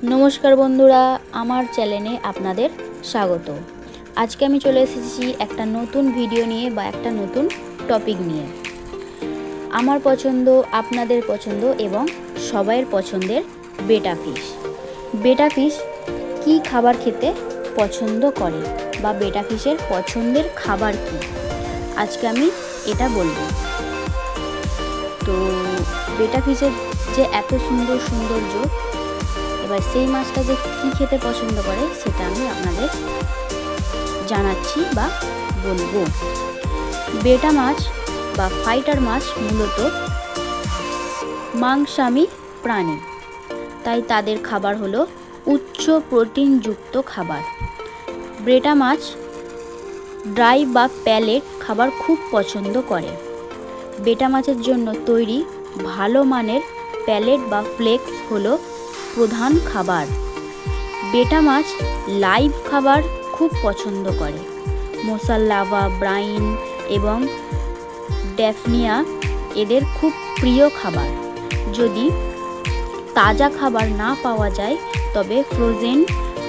নমস্কার বন্ধুরা, আমার চ্যানেলে আপনাদের স্বাগত। আজকে আমি চলে এসেছি একটা নতুন ভিডিও নিয়ে বা একটা নতুন টপিক নিয়ে। আমার পছন্দ, আপনাদের পছন্দ এবং সবাইয়ের পছন্দের বেটা ফিশ। বেটা ফিশ কী খাবার খেতে পছন্দ করে বা বেটা ফিশের পছন্দের খাবার কী, আজকে আমি এটা বলবো। তো বেটা ফিশের যে এত সুন্দর সৌন্দর্য, এবার সেই মাছটা যে কী খেতে পছন্দ করে সেটা আমি আপনাদের জানাচ্ছি বা বলবো। বেটা মাছ বা ফাইটার মাছ মূলত মাংসাশী প্রাণী, তাই তাদের খাবার হলো উচ্চ প্রোটিনযুক্ত খাবার। বেটা মাছ ড্রাই বা প্যালেট খাবার খুব পছন্দ করে। বেটা মাছের জন্য তৈরি ভালো মানের প্যালেট বা ফ্লেক্স হলো প্রধান খাবার। বেটা মাছ লাইভ খাবার খুব পছন্দ করে। মশাল্লাভা, ব্রাইন এবং ড্যাফনিয়া এদের খুব প্রিয় খাবার। যদি তাজা খাবার না পাওয়া যায় তবে ফ্রোজেন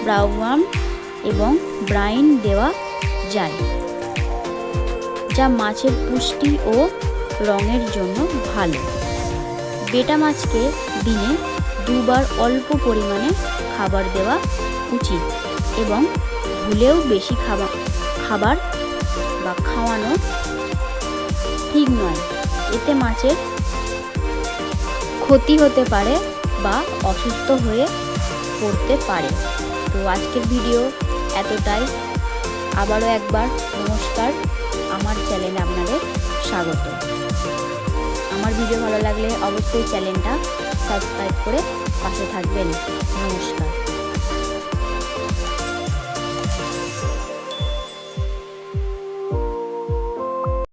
ব্রাউন এবং ব্রাইন দেওয়া যায়, যা মাছের পুষ্টি ও রঙের জন্য ভালো। বেটা মাছকে দিনে দুবার অল্প পরিমাণে খাবার দেওয়া উচিত এবং ভুলেও বেশি খাবার বা খাওয়ানো ঠিক নয়। এতে মাছের ক্ষতি হতে পারে বা অসুস্থ হয়ে পড়তে পারে। তো আজকের ভিডিও এতটাই। আবারও একবার নমস্কার, আমার চ্যানেলে আপনাদের স্বাগত। আমার ভিডিও ভালো লাগলে অবশ্যই চ্যানেলটা সাবস্ক্রাইব করে পাশে থাকবেন। নমস্কার।